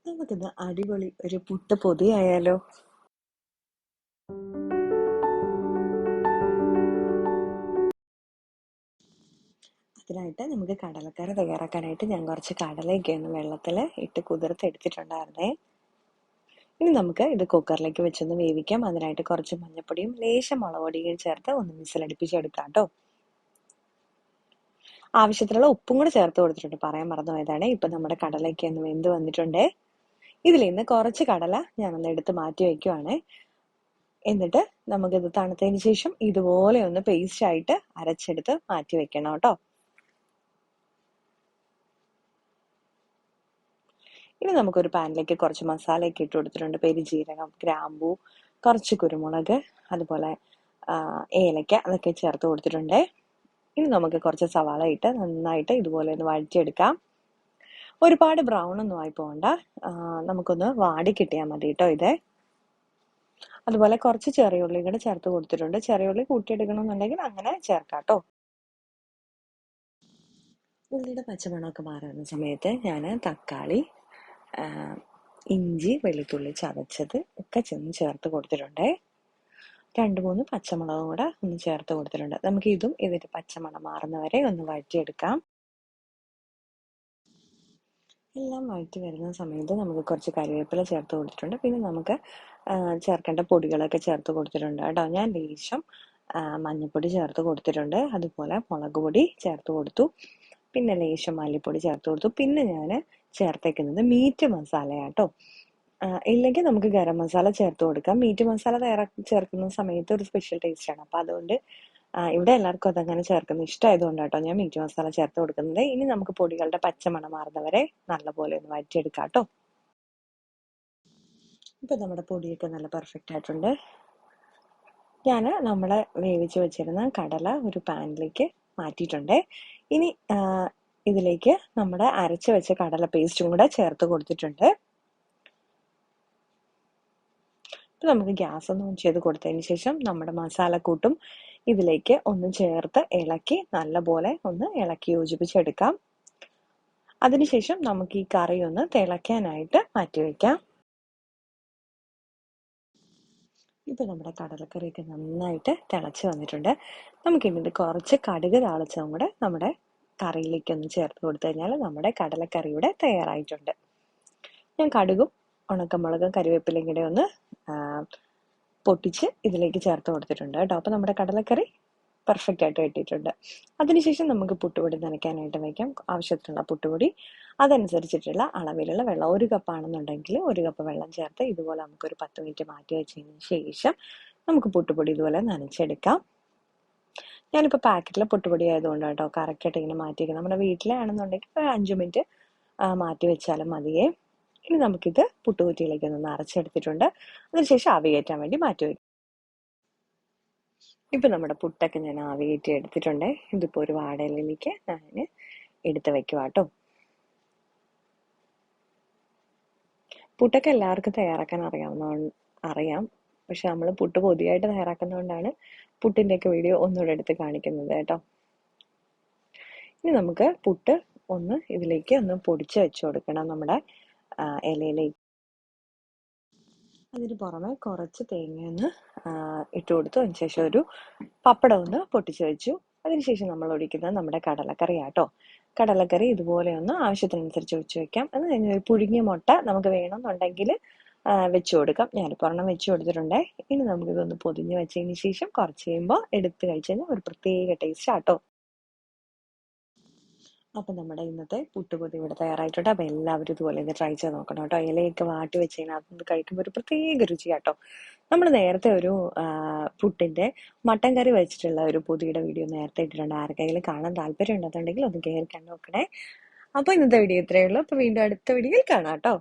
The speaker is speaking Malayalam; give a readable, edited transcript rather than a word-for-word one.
നമുക്കിന്ന് അടിപൊളി ഒരു പുട്ട് പൊതിയായാലോ? അതിനായിട്ട് നമുക്ക് കടലക്കറി തയ്യാറാക്കാനായിട്ട് ഞാൻ കുറച്ച് കടലയൊക്കെ ഒന്ന് വെള്ളത്തിൽ ഇട്ട് കുതിർത്തെടുത്തിട്ടുണ്ടായിരുന്നേ. ഇനി നമുക്ക് ഇത് കുക്കറിലേക്ക് വെച്ചൊന്ന് വേവിക്കാം. അതിനായിട്ട് കുറച്ച് മഞ്ഞപ്പൊടിയും ലേശം മുളക് പൊടിയും ചേർത്ത് ഒന്ന് വിസിലടിപ്പിച്ചെടുക്കാം കേട്ടോ. ആവശ്യത്തിനുള്ള ഉപ്പും കൂടെ ചേർത്ത് കൊടുത്തിട്ടുണ്ട്, പറയാൻ മറന്നുപോയതാണ്. ഇപ്പൊ നമ്മുടെ കടലയൊക്കെ ഒന്ന് വെന്ത് വന്നിട്ടുണ്ട്. ഇതിൽ നിന്ന് കുറച്ച് കടല ഞാനൊന്ന് എടുത്ത് മാറ്റി വയ്ക്കുവാണ്. എന്നിട്ട് നമുക്കിത് തണുത്തതിന് ശേഷം ഇതുപോലെ ഒന്ന് പേസ്റ്റ് ആയിട്ട് അരച്ചെടുത്ത് മാറ്റി വെക്കണം കേട്ടോ. ഇനി നമുക്കൊരു പാനിലേക്ക് കുറച്ച് മസാലയൊക്കെ ഇട്ട് കൊടുത്തിട്ടുണ്ട്. പെരുജീരകം, ഗ്രാമ്പൂ, കുറച്ച് കുരുമുളക്, അതുപോലെ ഏലക്ക, അതൊക്കെ ചേർത്ത് കൊടുത്തിട്ടുണ്ട്. ഇനി നമുക്ക് കുറച്ച് സവാള ഇട്ട് നന്നായിട്ട് ഇതുപോലെ ഒന്ന് വഴറ്റിയെടുക്കാം. ഒരുപാട് ബ്രൗൺ ഒന്നും ആയി പോകണ്ട, നമുക്കൊന്ന് വാടി കിട്ടിയാൽ മതി കേട്ടോ ഇത്. അതുപോലെ കുറച്ച് ചെറിയ ഉള്ളി കൂടെ ചേർത്ത് കൊടുത്തിട്ടുണ്ട്. ചെറിയ ഉള്ളി കൂട്ടിയെടുക്കണമെന്നുണ്ടെങ്കിൽ അങ്ങനെ ചേർക്കാം കേട്ടോ. ഉള്ളിയുടെ പച്ചമണമൊക്കെ മാറുന്ന സമയത്ത് ഞാൻ തക്കാളി, ഇഞ്ചി, വെളുത്തുള്ളി ചതച്ചത് ഒക്കെ ചേർത്ത് കൊടുത്തിട്ടുണ്ട്. 2-3 പച്ചമുളകും കൂടെ ഒന്ന് ചേർത്ത് കൊടുത്തിട്ടുണ്ട്. നമുക്ക് ഇതും ഇതിന്റെ പച്ചമണം മാറുന്നവരെ ഒന്ന് വഴറ്റിയെടുക്കാം. എല്ലാം വഴറ്റി വരുന്ന സമയത്ത് നമുക്ക് കുറച്ച് കറിവേപ്പില ചേർത്ത് കൊടുത്തിട്ടുണ്ട്. പിന്നെ നമുക്ക് ചേർക്കേണ്ട പൊടികളൊക്കെ ചേർത്ത് കൊടുത്തിട്ടുണ്ട് കേട്ടോ. ഞാൻ ലേശം മഞ്ഞൾപ്പൊടി ചേർത്ത് കൊടുത്തിട്ടുണ്ട്. അതുപോലെ മുളക് പൊടി ചേർത്ത് കൊടുത്തു. പിന്നെ ലേശം മല്ലിപ്പൊടി ചേർത്ത് കൊടുത്തു. പിന്നെ ഞാൻ ചേർത്തേക്കുന്നത് മീറ്റ് മസാലയാട്ടോ. ഇല്ലെങ്കിൽ നമുക്ക് ഗരം മസാല ചേർത്ത് കൊടുക്കാം. മീറ്റ് മസാല ചേർക്കുന്ന സമയത്ത് ഒരു സ്പെഷ്യൽ ടേസ്റ്റ് ആണ്. അപ്പൊ അതുകൊണ്ട് ഇവിടെ എല്ലാവർക്കും അതങ്ങനെ ചേർക്കുന്നത് ഇഷ്ടമായതുകൊണ്ട് കേട്ടോ ഞാൻ മീറ്റ് മസാല ചേർത്ത് കൊടുക്കുന്നത്. ഇനി നമുക്ക് പൊടികളുടെ പച്ചമണം മാറുന്നവരെ നല്ലപോലെ ഒന്ന് വഴറ്റിയെടുക്കാം കേട്ടോ. ഇപ്പൊ നമ്മുടെ പൊടിയൊക്കെ നല്ല പെർഫെക്റ്റ് ആയിട്ടുണ്ട്. ഞാൻ നമ്മളെ വേവിച്ച് വെച്ചിരുന്ന കടല ഒരു പാനിലേക്ക് മാറ്റിയിട്ടുണ്ട്. ഇനി ഇതിലേക്ക് നമ്മുടെ അരച്ച് വെച്ച കടല പേസ്റ്റും കൂടെ ചേർത്ത് കൊടുത്തിട്ടുണ്ട്. ഇപ്പൊ നമുക്ക് ഗ്യാസ് ഒന്ന് ഓൺ ചെയ്ത് കൊടുത്തതിന് ശേഷം നമ്മുടെ മസാലക്കൂട്ടും ഇതിലേക്ക് ഒന്ന് ചേർത്ത് ഇളക്കി നല്ലപോലെ ഒന്ന് ഇളക്കി യോജിപ്പിച്ചെടുക്കാം. അതിനുശേഷം നമുക്ക് ഈ കറി ഒന്ന് തിളയ്ക്കാനായിട്ട് മാറ്റിവെക്കാം. ഇപ്പൊ നമ്മുടെ കടലക്കറിയൊക്കെ നന്നായിട്ട് തിളച്ച് വന്നിട്ടുണ്ട്. നമുക്കിതിൻ്റെ കുറച്ച് കടുക് താളിച്ചതും കൂടെ നമ്മുടെ കറിയിലേക്ക് ഒന്ന് ചേർത്ത് കൊടുത്തു കഴിഞ്ഞാൽ നമ്മുടെ കടലക്കറിയുടെ തയ്യാറായിട്ടുണ്ട്. ഞാൻ കടുകും ഉണക്കമുളകും കരിവേപ്പിലയും കൂടെ ഒന്ന് പൊട്ടിച്ച് ഇതിലേക്ക് ചേർത്ത് കൊടുത്തിട്ടുണ്ട് കേട്ടോ. അപ്പൊ നമ്മുടെ കടലക്കറി പെർഫെക്റ്റ് ആയിട്ട് കിട്ടിയിട്ടുണ്ട്. അതിനുശേഷം നമുക്ക് പുട്ടുപൊടി നനയ്ക്കാനായിട്ട് വയ്ക്കാം. ആവശ്യത്തിനുള്ള പുട്ടുപൊടി, അതനുസരിച്ചിട്ടുള്ള അളവിലുള്ള വെള്ളം. 1 കപ്പാണെന്നുണ്ടെങ്കിൽ 1 കപ്പ് വെള്ളം ചേർത്ത് ഇതുപോലെ നമുക്കൊരു 10 മിനിറ്റ് മാറ്റി വെച്ചതിന് ശേഷം നമുക്ക് പുട്ടുപൊടി ഇതുപോലെ നനച്ചെടുക്കാം. ഞാനിപ്പോൾ പാക്കറ്റിലെ പുട്ടുപൊടി ആയതുകൊണ്ട് കേട്ടോ കറക്റ്റായിട്ട് ഇങ്ങനെ മാറ്റിവെക്കാം. നമ്മുടെ വീട്ടിലാണെന്നുണ്ടെങ്കിൽ 5 മിനിറ്റ് മാറ്റി വെച്ചാലും മതിയേ. ഇനി നമുക്കിത് പുട്ടുകുറ്റിയിലേക്ക് ഒന്ന് നിറച്ചെടുത്തിട്ടുണ്ട്. അതിനുശേഷം ആവി കയറ്റാൻ വേണ്ടി മാറ്റി വയ്ക്കും. ഇപ്പൊ നമ്മുടെ പുട്ടൊക്കെ ഞാൻ ആവി കയറ്റി എടുത്തിട്ടുണ്ട്. ഇതിപ്പോ ഒരു വാഴയിലേക്ക് ഞാൻ എടുത്ത് വെക്കുക കേട്ടോ. പുട്ടൊക്കെ എല്ലാവർക്കും തയ്യാറാക്കാൻ അറിയാം. പക്ഷെ നമ്മൾ പുട്ട് പൊതിയായിട്ട് തയ്യാറാക്കുന്നതുകൊണ്ടാണ് പുട്ടിൻ്റെയൊക്കെ വീഡിയോ ഒന്നുകൂടെ എടുത്ത് കാണിക്കുന്നത് കേട്ടോ. ഇനി നമുക്ക് പുട്ട് ഒന്ന് ഇതിലേക്ക് ഒന്ന് പൊടിച്ച് വെച്ച് കൊടുക്കണം നമ്മുടെ ഇലയിലേക്ക്. അതിന് പുറമെ കുറച്ച് തേങ്ങയൊന്ന് ഇട്ട് കൊടുത്തു. അതിനുശേഷം ഒരു പപ്പടം ഒന്ന് പൊട്ടിച്ച് വെച്ചു. അതിനുശേഷം നമ്മൾ ഒഴിക്കുന്നത് നമ്മുടെ കടലക്കറി ആട്ടോ. കടലക്കറി ഇതുപോലെ ഒന്ന് ആവശ്യത്തിനനുസരിച്ച് വെച്ച് വെക്കാം. അത് കഴിഞ്ഞ് ഒരു പുഴുങ്ങിയ മുട്ട നമുക്ക് വേണമെന്നുണ്ടെങ്കിൽ വെച്ചു കൊടുക്കാം. ഞാനിപ്പോൾ ഒരെണ്ണം വെച്ച് കൊടുത്തിട്ടുണ്ട്. ഇനി നമുക്കിതൊന്ന് പൊതിഞ്ഞ് വെച്ചതിന് ശേഷം കുറച്ച് കഴിയുമ്പോൾ എടുത്ത് കഴിച്ച് കഴിഞ്ഞാൽ ഒരു പ്രത്യേക ടേസ്റ്റ് ആട്ടോ. അപ്പം നമ്മുടെ ഇന്നത്തെ പുട്ടുപൊതി ഇവിടെ തയ്യാറായിട്ടുണ്ട്. അപ്പം എല്ലാവരും ഇതുപോലെ ഇത് ട്രൈ ചെയ്ത് നോക്കണം കേട്ടോ. ഇലയൊക്കെ വാട്ടി വെച്ച് കഴിഞ്ഞാൽ കഴിക്കുമ്പോൾ ഒരു പ്രത്യേക രുചിയാട്ടോ. നമ്മൾ നേരത്തെ ഒരു പുട്ടിന്റെ മട്ടൻ കറി വെച്ചിട്ടുള്ള ഒരു പൊതിയുടെ വീഡിയോ നേരത്തെ ഇട്ടിട്ടുണ്ട്. ആർക്കെങ്കിലും കാണാൻ താല്പര്യം ഉണ്ടെന്നുണ്ടെങ്കിൽ ഒന്ന് കയറി കണ്ടു നോക്കണേ. അപ്പോൾ ഇന്നത്തെ വീഡിയോ ഇത്രയേ ഉള്ളൂ. അപ്പോൾ വീണ്ടും അടുത്ത വീഡിയോയിൽ കാണാം കേട്ടോ.